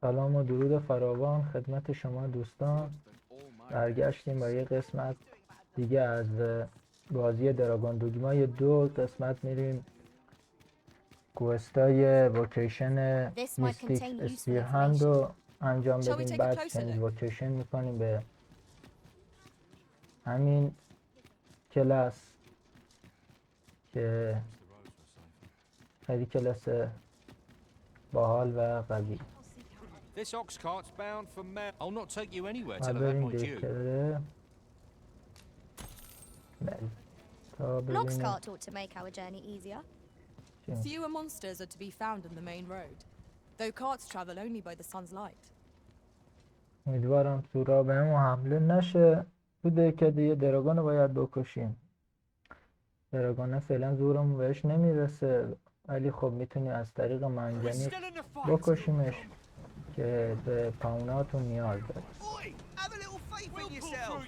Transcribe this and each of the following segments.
سلام و درود فراوان خدمت شما دوستان. برگشتیم با یه قسمت دیگه از بازی دراگون دوگمای 2. قسمت میریم کوستای وکیشن میستیک اسپیرهند رو انجام بدیم، بعد چنج وکیشن میکنیم به همین کلاس که خیلی کلاس باحال و قوی. This ox cart's bound for Mel. I'll not take you anywhere بعد till I've had بریم my due. دیکتره تا An ox ببینیم cart ought to make our journey easier. چی. Fewer monsters are to be found on the main road, though carts travel only by the sun's light. امیدوارم سورا بهمون حمله نشه. تو دکه یه دراگون رو باید بکشیم. دراگونه فعلا زورمون بهش نمیرسه، ولی خب میتونی از طریق منجنیق بکشیمش که به پاوناتون نیاز داره. Have a little faith in yourself.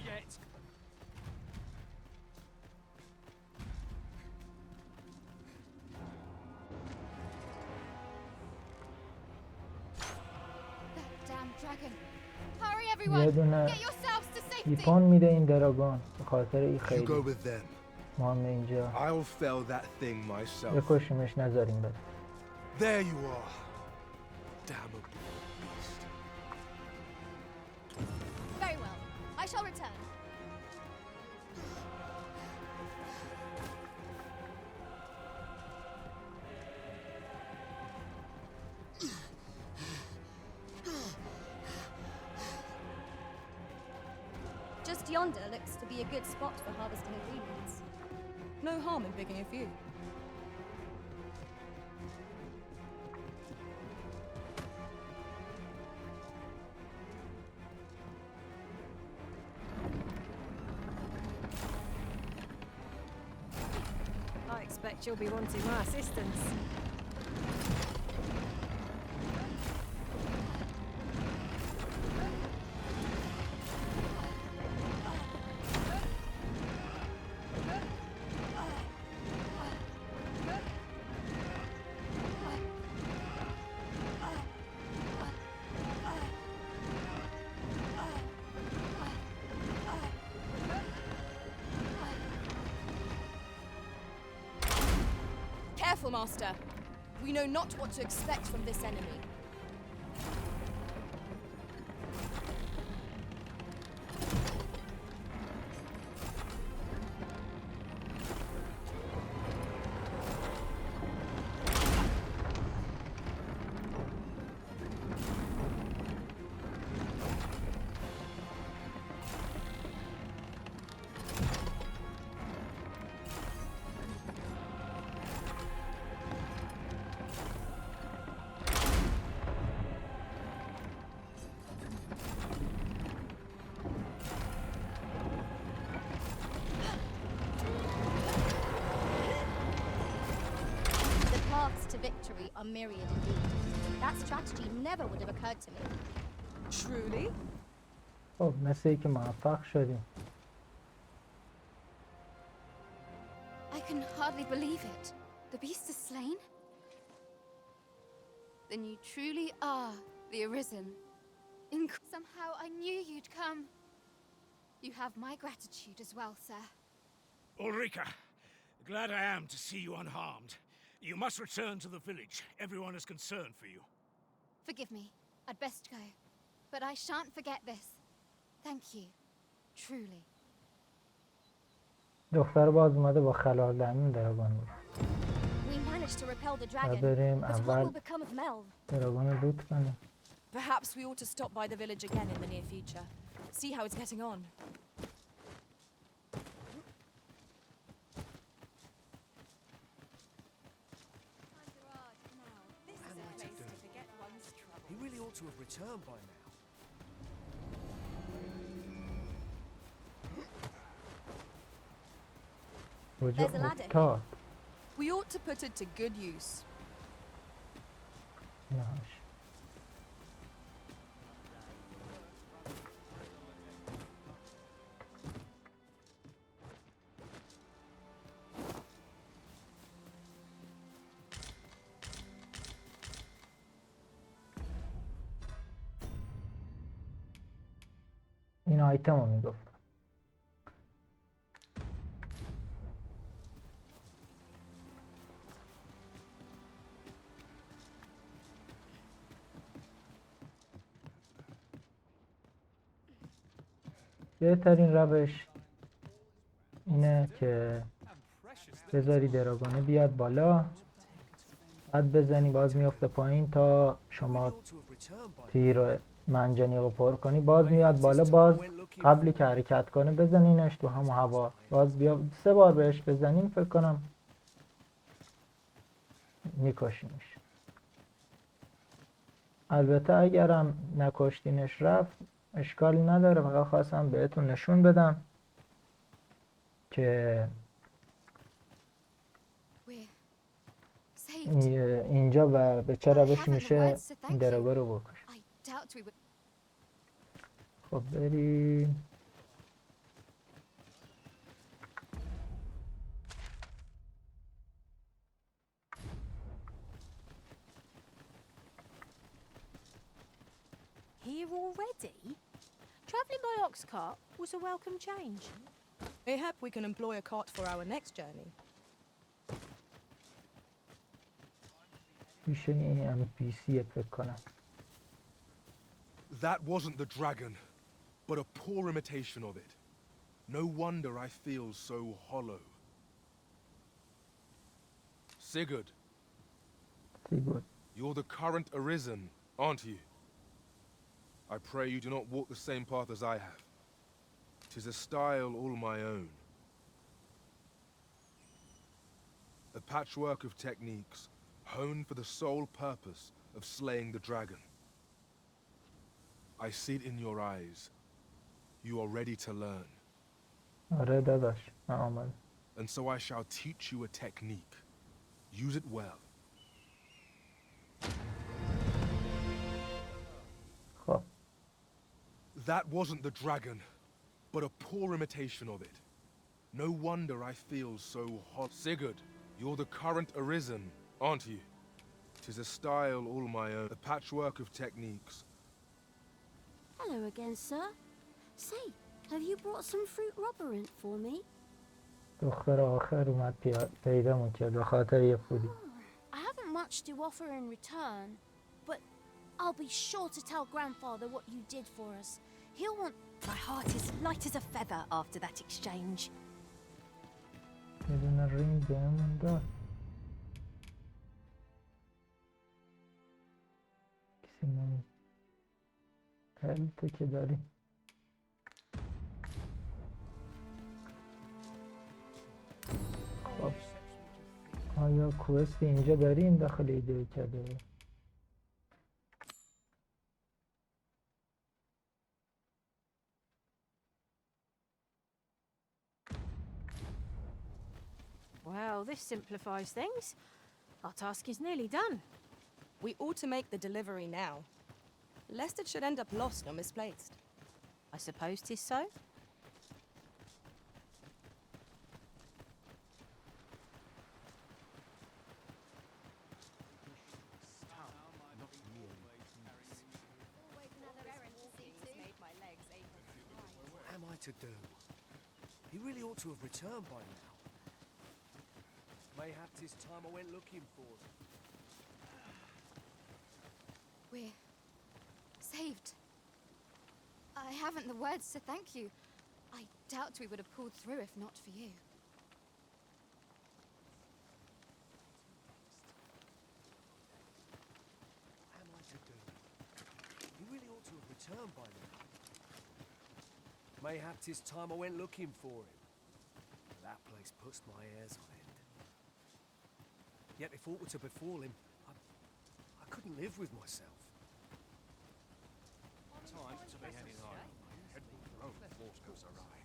That damn dragon. Hurry یه everyone. دونه Get yourselves to safety. ایپون میده این دراگون، به خاطر این You go خیلی with them. مهمه اینجا. I'll fell that thing myself. بکشیمش نذاریم بره. There you are. Damn beast. Very well. I shall return. Just yonder looks to be a good spot for harvesting ingredients. No harm in picking a few. I expect you'll be wanting my assistance. Careful, Master. We know not what to expect from this enemy. The paths to victory are myriad indeed. That strategy never would have occurred to me. Truly? خب مثل ای که موفق شدیم. I can hardly believe it. The beast is slain? Then you truly are the Arisen. Somehow I knew you'd come. You have my gratitude as well, sir. Ulrika, glad I am to see you unharmed. You must return to the village. Everyone is concerned for you. Forgive me. I'd best go. But I shan't forget this. Thank you. Truly. دختر باز اومده با خلال دهنین دراگون بود. We managed to repel the تا dragon. بریم But what اول will become of Mel? دراگون رو لوت کنیم. Perhaps we ought to stop by the village again in the near future. See how it's getting on. He really ought to have returned by now. کجا There's a ladder افتاد؟ We ought to put it to good use. نهاش. آیتم رو میگفت. بهترین روش اینه که بذاری دراگونه بیاد بالا، بعد بزنی باز میفته پایین تا شما تیر منجنیق رو پر کنی، باز میاد بالا، باز قبلی که حرکت کنه بزنینش تو همون هوا، باز بیا 3 بار بهش بزنین فکر کنم میکشینش. البته اگرم نکشتینش رفت اشکالی نداره، فقط خواستم بهتون نشون بدم که We're saved. اینجا و به چه روش میشه این دراگا رو بکش. I doubt we would. خب بریم. Here already? Travelling by ox cart was a welcome change. Mayhap we can employ a cart for our next journey. میشه این NPC فکر کنم. That wasn't the dragon, but a poor imitation of it. No wonder I feel so hollow. Sigurd, Sigurd. you're the current arisen, aren't you? I pray you do not walk the same path as I have. 'Tis a style all my own. A patchwork of techniques, honed for the sole purpose of slaying the dragon. I see it in your eyes. You are ready to learn. آره داداش من آمدم. And so I shall teach you a technique. Use it well. خب That wasn't the dragon, but a poor imitation of it. No wonder I feel so hot. Sigurd, you're the current arisen, aren't you? 'Tis a style all my own. A patchwork of techniques. Hello again, sir. Say, have you brought some fruit robberant for me? دختر آخر اومد پیدامون کرد به خاطر یه پولی. I haven't much to offer in return, but I'll be sure to tell grandfather what you did for us. He'll want... My heart is light as a feather after that exchange. یه دونه رینگ بهمون داد. کسی نمی هلته که داریم. خب آیا کوست اینجا داریم داخل ایده کرده؟ Well, this simplifies things. Our task is nearly done. We ought to make the delivery now, lest it should end up lost or misplaced. I suppose 'tis so. What am I to do? He really ought to have returned by now. Mayhap 'tis time I went looking for him. We're saved. I haven't the words to thank you. I doubt we would have pulled through if not for you. What am I to do? He really ought to have returned by now. Mayhap 'tis time I went looking for him. That place puts my hairs on end. Yet if aught were to befall him, I couldn't live with myself. Time to be heading home. Force goes awry.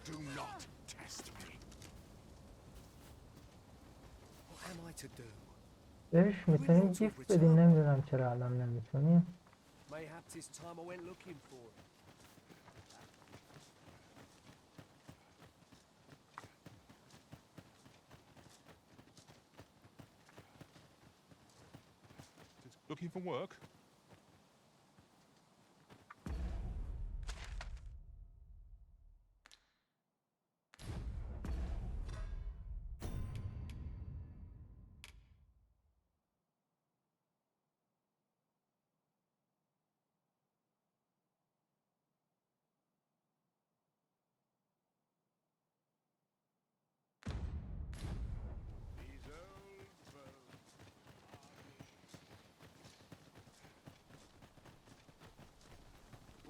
Do not test me. What am I to do? بهش میتونیم گیفت بدیم، نمیدونم چرا الان نمیتونیم. Mayhap 'tis time I went looking for him. Looking for work?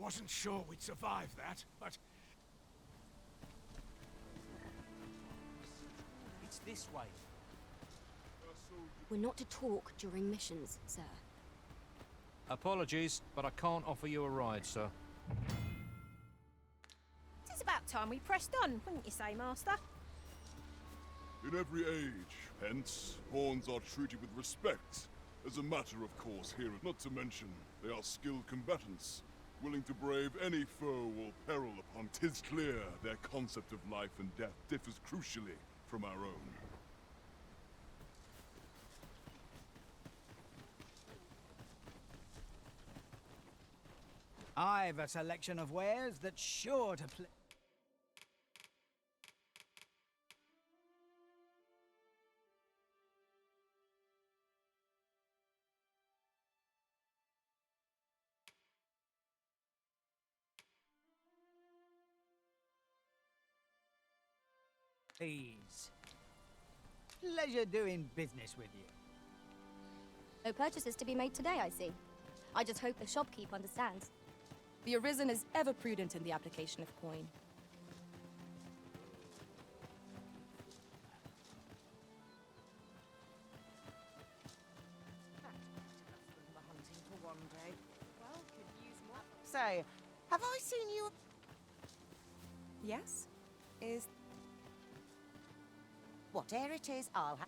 Wasn't sure we'd survive that, but It's this way. We're not to talk during missions, sir. Apologies, but I can't offer you a ride, sir. It's about time we pressed on, wouldn't you say, Master? In every age, hence, pawns are treated with respect. As a matter of course here, not to mention, they are skilled combatants, willing to brave any foe or peril upon. 'Tis clear their concept of life and death differs crucially from our own. I've a selection of wares that's sure to play. Please. Pleasure doing business with you. No purchases to be made today, I see. I just hope the shopkeep understands. The Arisen is ever prudent in the application of coin. Say, have I seen you? Yes? Is... Whatever it is, I'll have.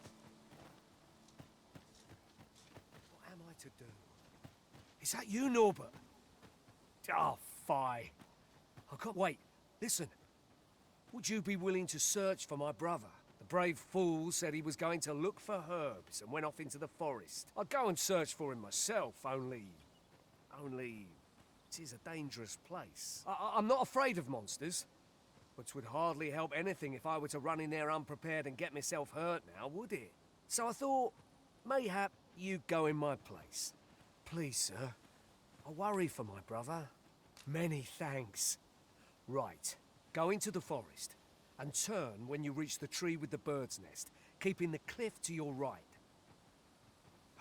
What am I to do? Is that you, Norbert? Oh, fie. I can't wait. Listen. Would you be willing to search for my brother? The brave fool said he was going to look for herbs and went off into the forest. I'd go and search for him myself, only... It is a dangerous place. I'm not afraid of monsters, which would hardly help anything if I were to run in there unprepared and get myself hurt now, would it? So I thought, mayhap you'd go in my place. Please, sir. I worry for my brother. Many thanks. Right, go into the forest and turn when you reach the tree with the bird's nest, keeping the cliff to your right.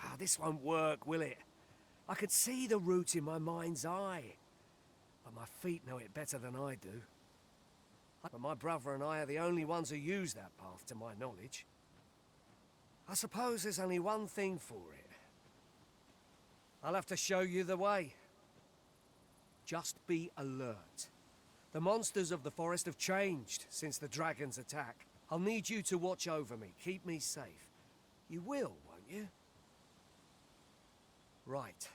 Ah, this won't work, will it? I could see the route in my mind's eye, but my feet know it better than I do. But my brother and I are the only ones who use that path, to my knowledge. I suppose there's only one thing for it. I'll have to show you the way. Just be alert. The monsters of the forest have changed since the dragon's attack. I'll need you to watch over me, keep me safe. You will, won't you? Right.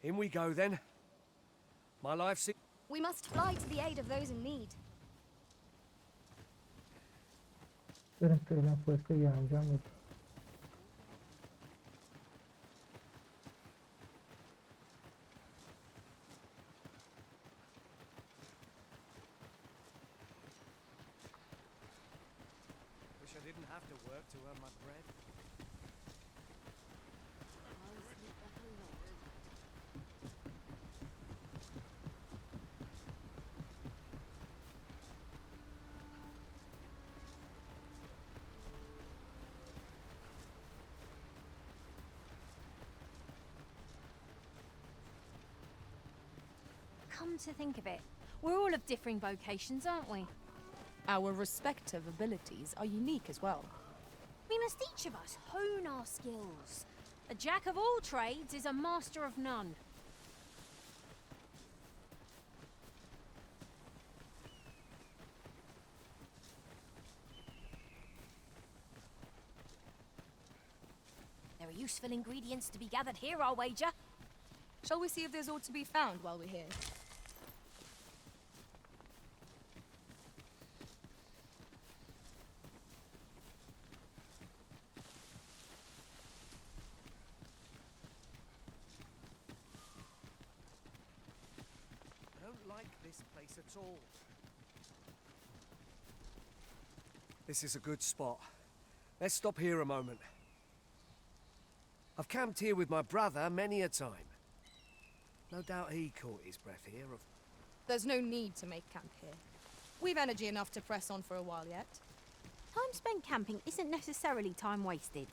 In we go, then. My life's... We must fly to the aid of those in need. بریم فعلا کوست یه انجام بدیم. Wish I didn't have to work to earn my bread. Come to think of it, we're all of differing vocations, aren't we? Our respective abilities are unique as well. We must each of us hone our skills. A jack of all trades is a master of none. There are useful ingredients to be gathered here, I'll wager. Shall we see if there's aught to be found while we're here? I don't like this place at all. This is a good spot. Let's stop here a moment. I've camped here with my brother many a time. No doubt he caught his breath here. There's no need to make camp here. We've energy enough to press on for a while yet. Time spent camping isn't necessarily time wasted.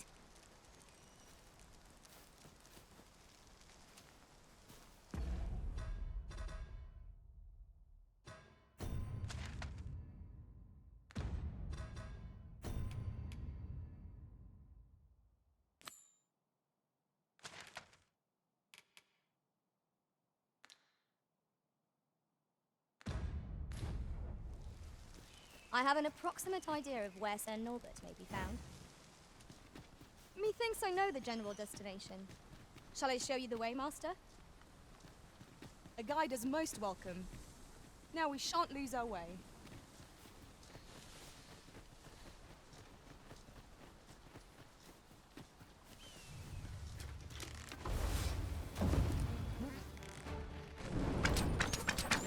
I have an approximate idea of where Sir Norbert may be found. Methinks I know the general destination. Shall I show you the way, Master? A guide is most welcome. Now we shan't lose our way.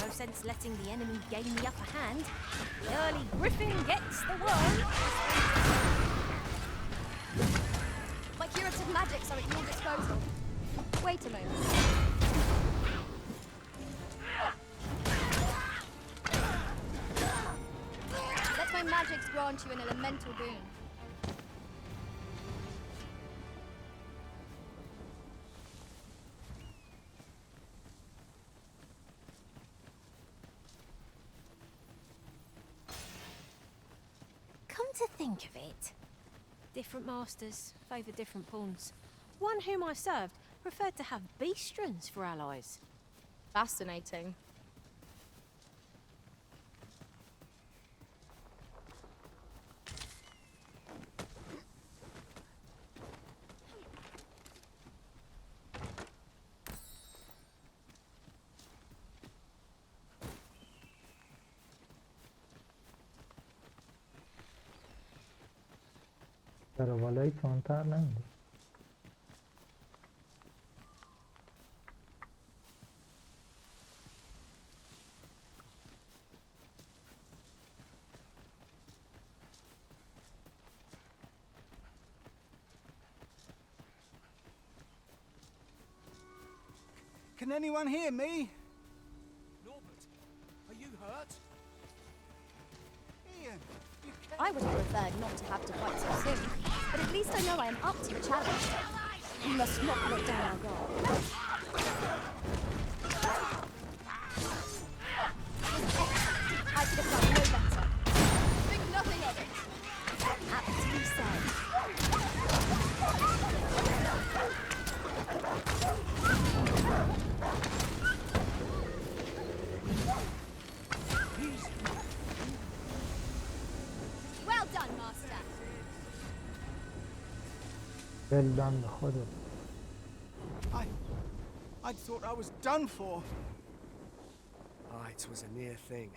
No sense letting the enemy gain the upper hand. The early griffin gets the worm. My curative magics are at your disposal. Wait a moment. Let my magics grant you an elemental boon. Come to think of it, different masters favour different pawns. One whom I served preferred to have beastrons for allies. Fascinating. در بالای تندتر نمیده. Can anyone hear me? Norbert, are you hurt? Ian, you I would have preferred not to have to fight so soon, but at least I know I am up to the challenge. We must not let down our guard. I could have done no better. Think nothing of it. Aptly said. Well done, Master. دل دم به خودت. I thought I was done for. Ah, it was a near thing.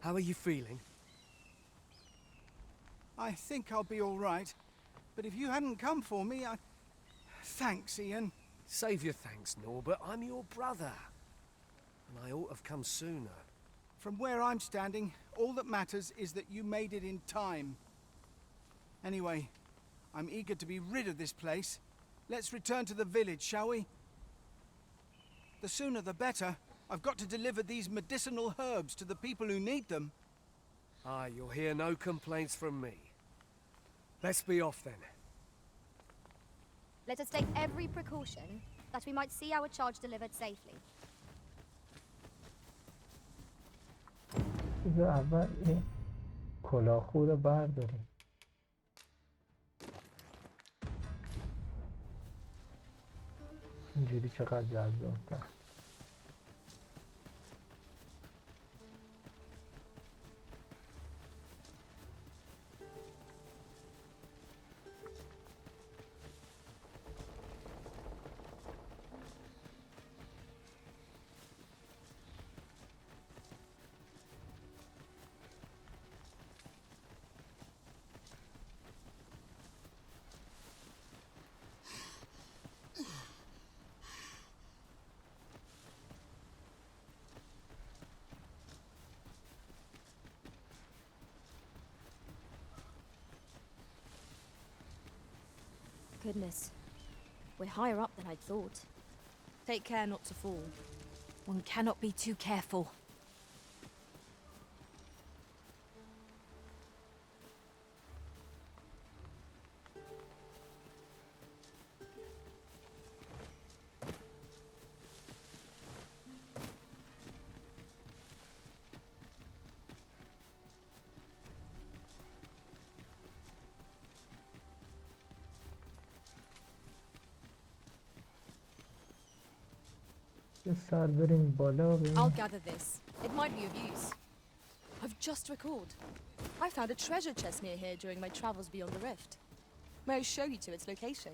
How are you feeling? I think I'll be all right. But if you hadn't come for me, Thanks, Ian. Save your thanks, Norbert. I'm your brother. And I ought to have come sooner. From where I'm standing, all that matters is that you made it in time. Anyway, I'm eager to be rid of this place. Let's return to the village, shall we? The sooner the better. I've got to deliver these medicinal herbs to the people who need them. Ah, you'll hear no complaints from me. Let's be off then. Let us take every precaution that we might see our charge delivered safely. بذار اول این کلاهخو رو برداریم. اینجوری چقدر جذاب‌تر. Goodness, we're higher up than I'd thought. Take care not to fall. One cannot be too careful. سر بریم بالا I'll gather this. It might be of use. I've just recalled. I found a treasure chest near here during my travels beyond the rift. May I show you to its location?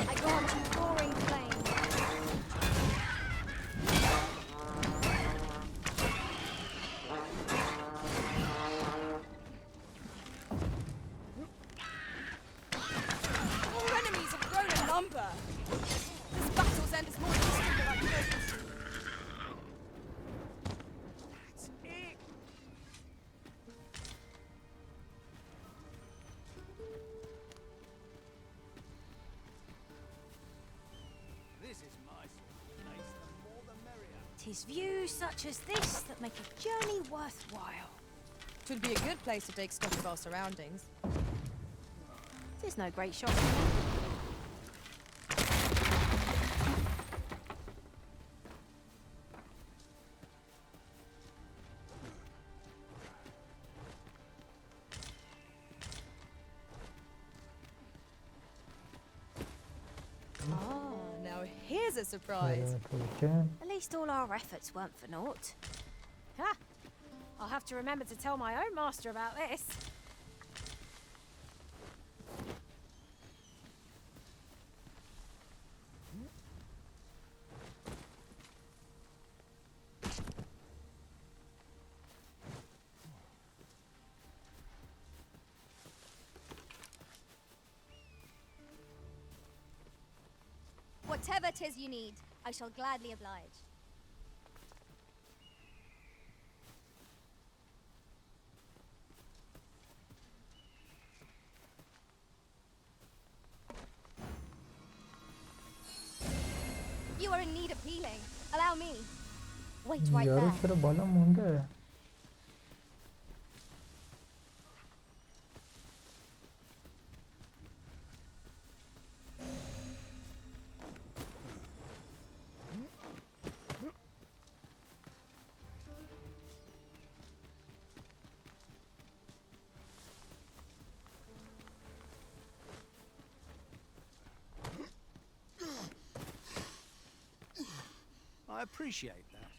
I go on to roaring flames. Our enemies have grown in number. This battle's end is more distant than I hoped. That's it. This is my sort of place. The more the merrier. 'Tis views such as this that make a journey worthwhile. Twould be a good place to take stock of our surroundings. 'Tis no great shock. Now here's a surprise. کوچک. At least all our efforts weren't for naught. Ha! I'll have to remember to tell my own master about this. Whatever 'tis you need, I shall gladly oblige. You are in need of healing. Allow me. Wait right یارو there. چرا بالا مونده؟ I appreciate that.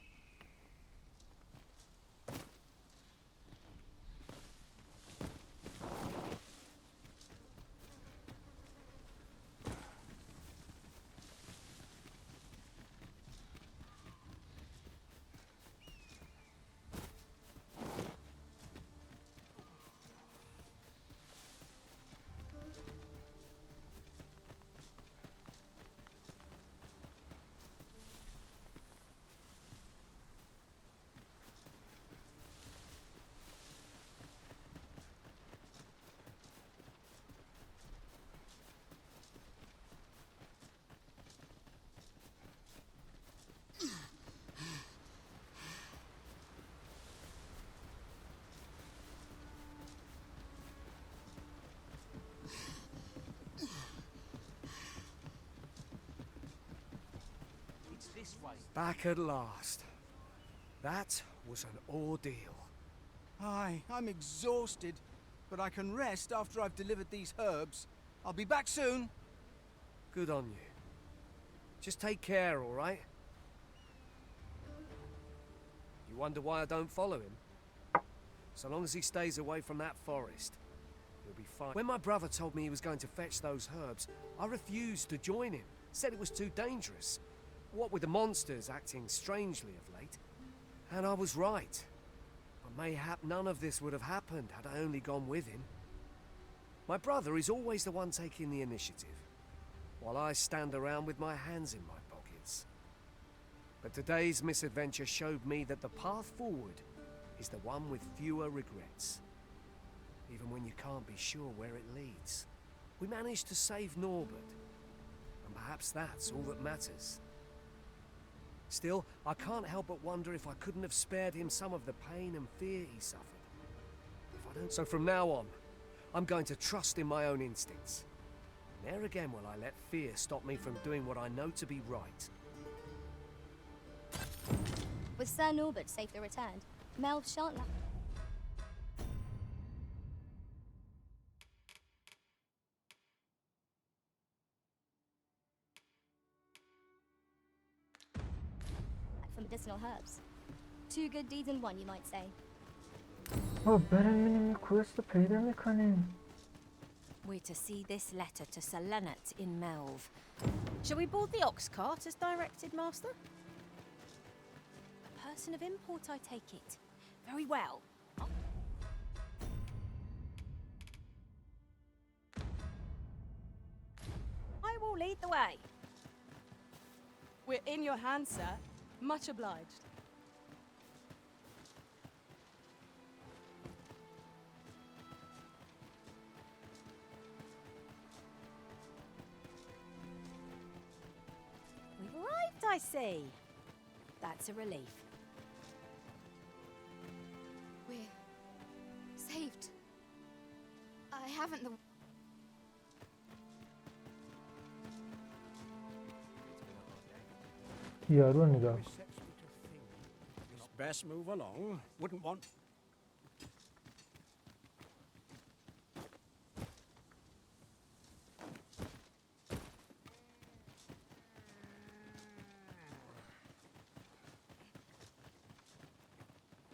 Back at last. That was an ordeal. Aye, I'm exhausted, but I can rest after I've delivered these herbs. I'll be back soon. Good on you. Just take care, all right? You wonder why I don't follow him? So long as he stays away from that forest, he'll be fine. When my brother told me he was going to fetch those herbs, I refused to join him. Said it was too dangerous. What with the monsters acting strangely of late. And I was right. But mayhap none of this would have happened had I only gone with him. My brother is always the one taking the initiative, while I stand around with my hands in my pockets. But today's misadventure showed me that the path forward is the one with fewer regrets. Even when you can't be sure where it leads. We managed to save Norbert, and perhaps that's all that matters. Still, I can't help but wonder if I couldn't have spared him some of the pain and fear he suffered. If I don't... So from now on, I'm going to trust in my own instincts. Ne'er again will I let fear stop me from doing what I know to be right. With Sir Norbert safely returned, Melv shan't lack. For medicinal herbs. Two good deeds in one, you might say. بریم ببینیم این کوست رو پیدا میکنیم. We're to see this letter to Sir Leonard in Melv. Shall we board the ox cart as directed, Master? A person of import, I take it. Very well. I will lead the way. We're in your hands, sir. Much obliged. We've arrived, I see. That's a relief. We're saved. I haven't the... یارو رو نگاه کن. It's best move along. Wouldn't want...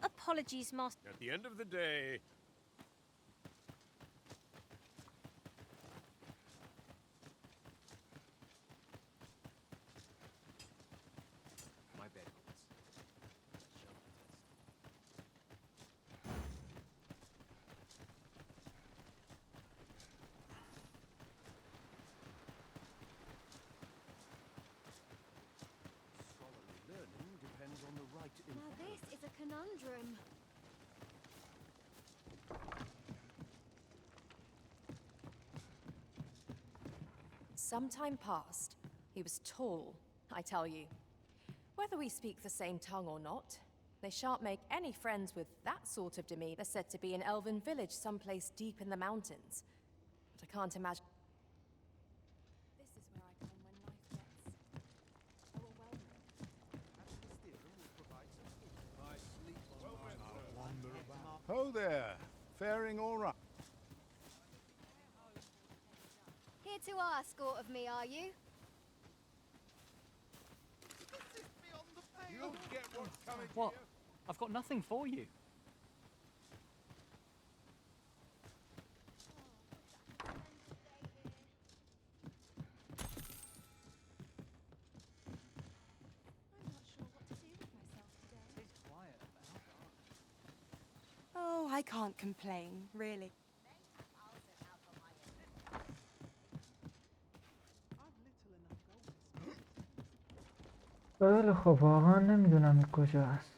Apologies, Master. At the end of the day... My bed. Scholarly learning depends on the right Now this is a conundrum. Some time passed. He was tall, I tell you. Whether we speak the same tongue or not, they shan't make any friends with that sort of demeanor. They're said to be an elven village someplace deep in the mountains. But I can't imagine. This is where I come when life gets overwhelming. Ho there. Faring all right. Here to ask aught of me, are you? You'll get what's coming What? I've got nothing for you. Oh, I can't complain, really. خیلی خب واقعا نمیدونم این کجا هست.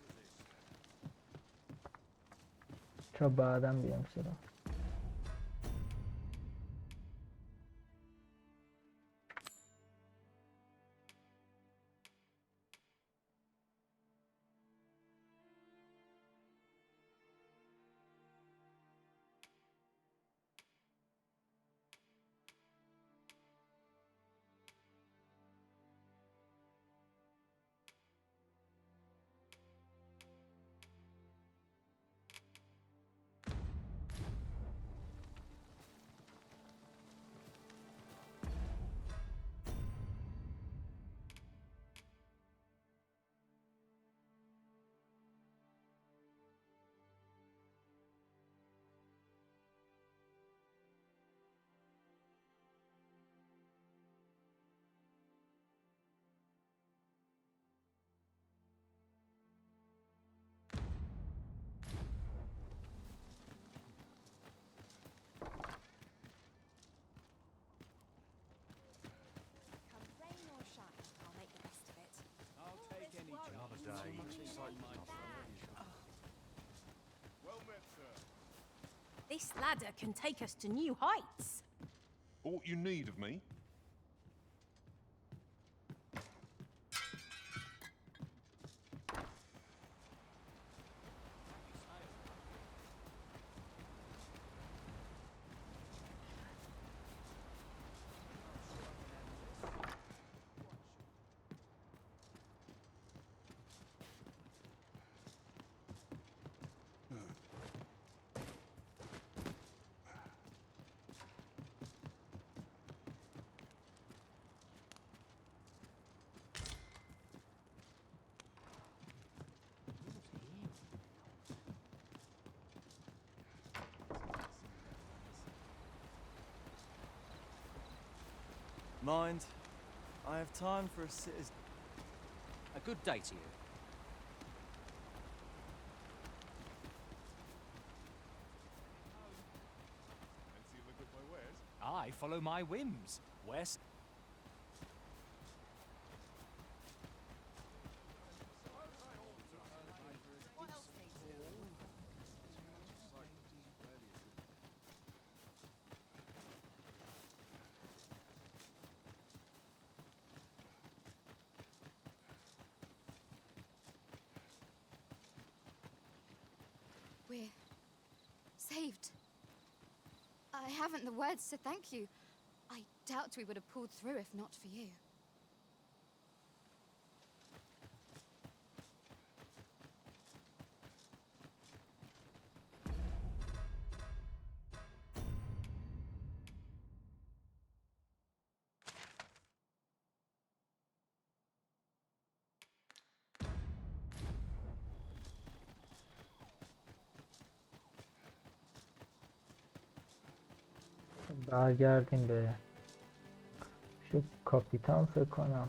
تا بعدم بیام سراغ. This ladder can take us to new heights. Aught you need of me? Mind, I have time for a citizen. A good day to you. I follow my whims. West. We're saved. I haven't the words to thank you. I doubt we would have pulled through if not for you. برگردیم به کاپیتان فکر کنم،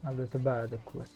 البته بعد کوس.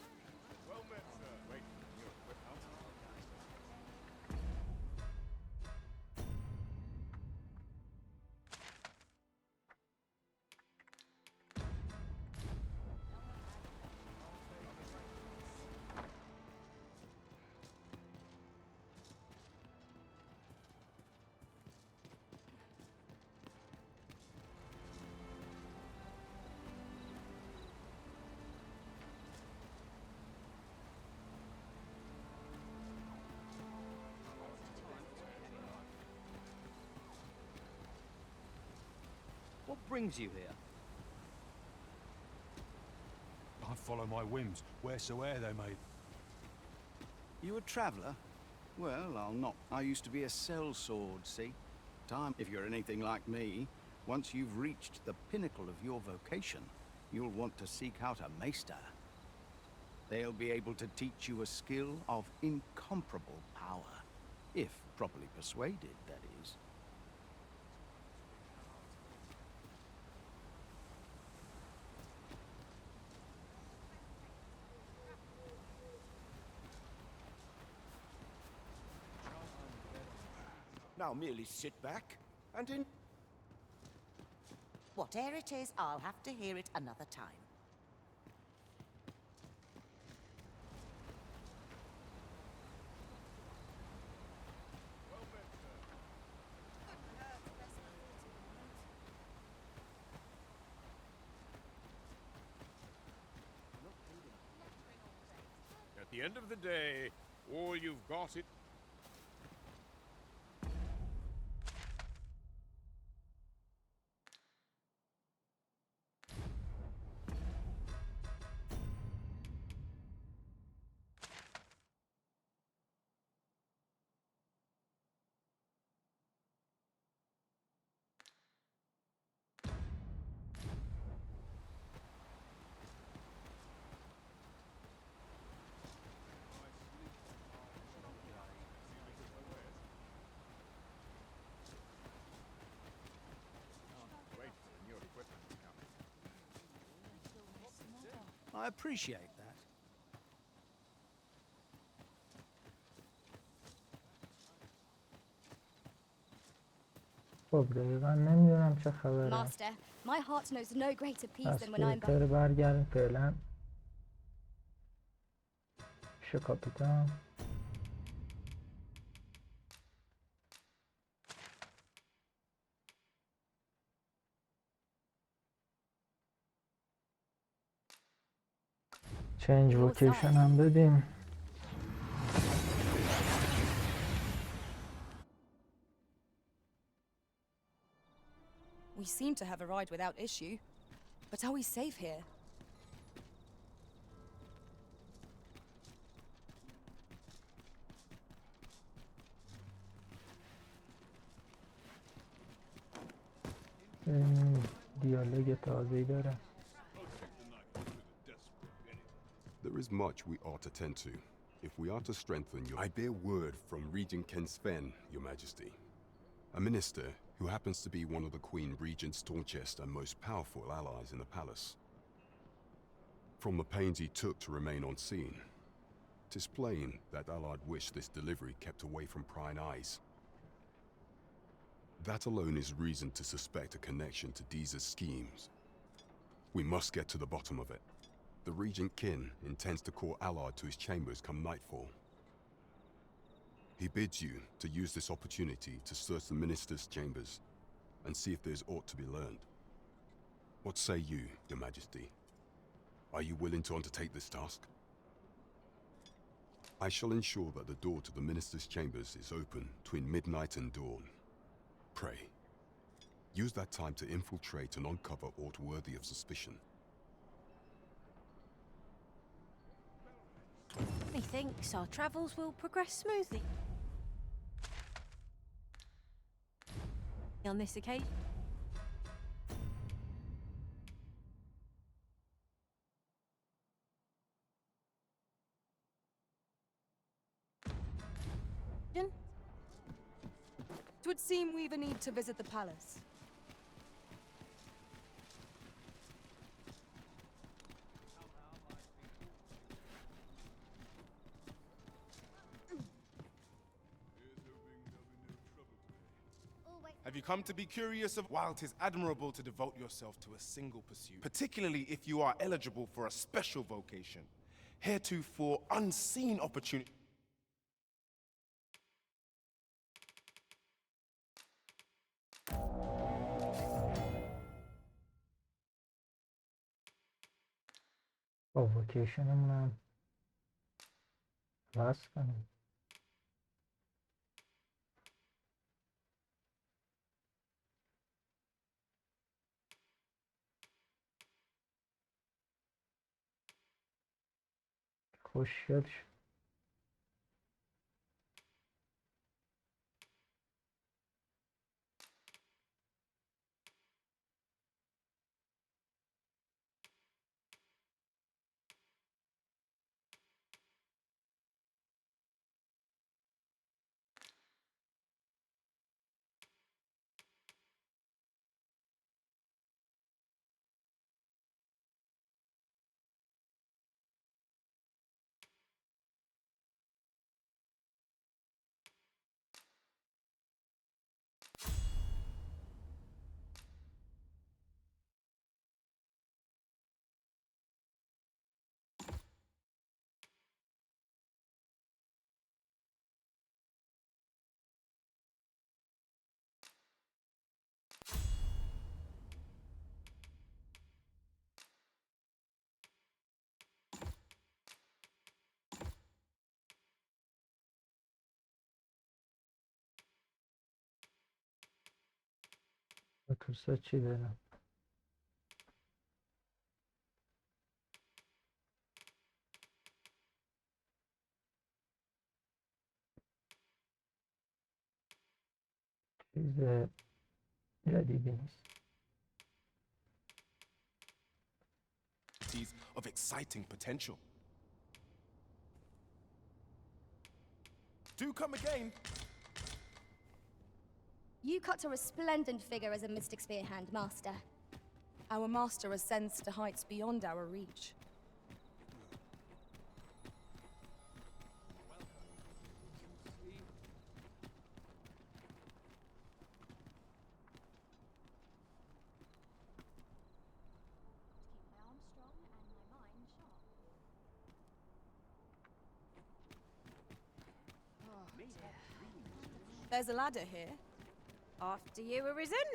What brings you here? I follow my whims, wheresoe'er they may. You a traveller? Well, I'll not. I used to be a sellsword, see? Time, if you're anything like me, once you've reached the pinnacle of your vocation, you'll want to seek out a maester. They'll be able to teach you a skill of incomparable power, if properly persuaded, that is. Now merely sit back and in... Whatever it is, I'll have to hear it another time. At the end of the day, all you've got it... I appreciate that. خب دقیقا نمیدونم چه خبره. Master, my heart knows no greater peace پس than when I'm بهتره برگردیم فعلا پیش کاپیتان. چنج وکیشن هم بدیم. We seem to have arrived without issue. But are we safe here? دیالوگ تازه‌ای داره. There is much we ought to tend to, if we are to strengthen your... I bear word from Regent Ken Sven, Your Majesty. A minister who happens to be one of the Queen Regent's staunchest and most powerful allies in the palace. From the pains he took to remain unseen, 'tis plain that Allard wished this delivery kept away from prying eyes. That alone is reason to suspect a connection to Deeza's schemes. We must get to the bottom of it. The Regent Kin intends to call Allard to his chambers come nightfall. He bids you to use this opportunity to search the Minister's chambers and see if there's aught to be learned. What say you, Your Majesty? Are you willing to undertake this task? I shall ensure that the door to the Minister's chambers is open between midnight and dawn. Pray, use that time to infiltrate and uncover aught worthy of suspicion. Methinks our travels will progress smoothly. On this occasion. It would seem we've a need to visit the palace. Have you come to be curious of while 'tis admirable to devote yourself to a single pursuit, particularly if you are eligible for a special vocation, heretofore unseen opportunity. وکیشنمونم عوض کنیم. خوشگل شد. تو چی دارم؟ چیز جدیدی نیست. Of exciting potential. Do come again. You cut a resplendent figure as a mystic spearhand, Master. Our master ascends to heights beyond our reach. There's a ladder here. After you, Arisen.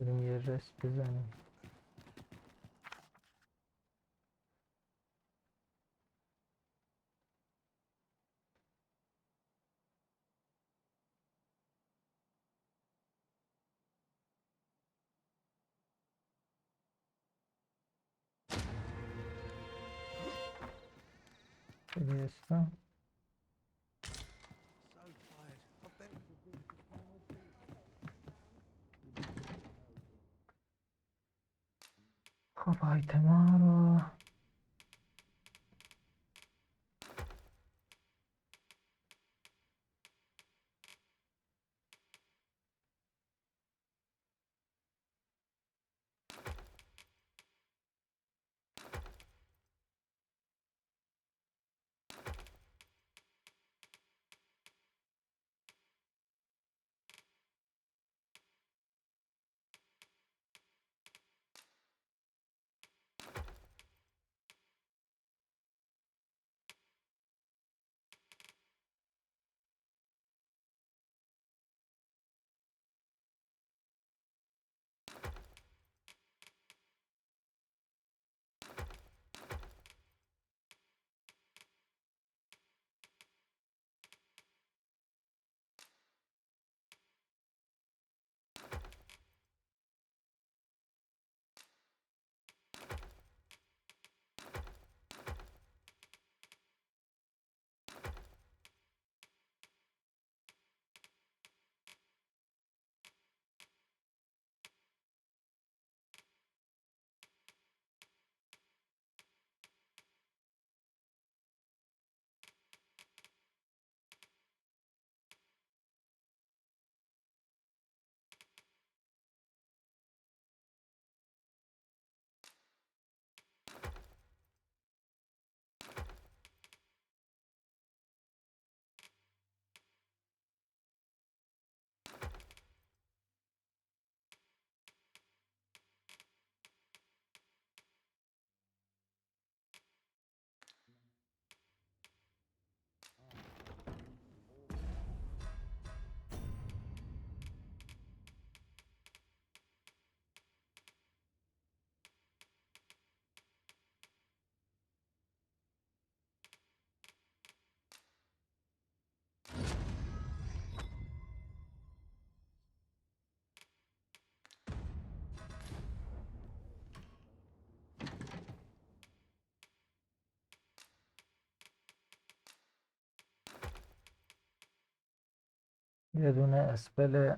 بریم یه رست بزنیم. هستم. خب آیتما رو یه دونه اسپل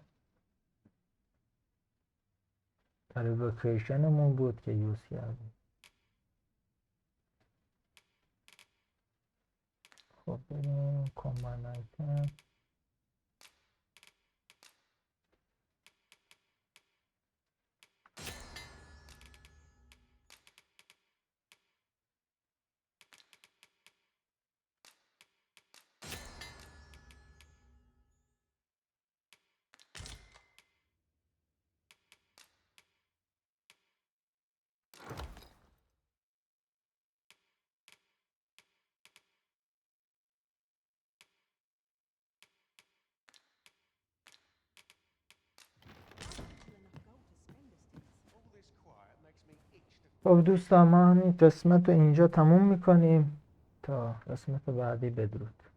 پریوکیشنمون بود که یوز کردیم. خب بریم کامباین آیتم. خب دوستان، ما همین قسمت رو اینجا تموم میکنیم تا قسمت بعدی. بدرود.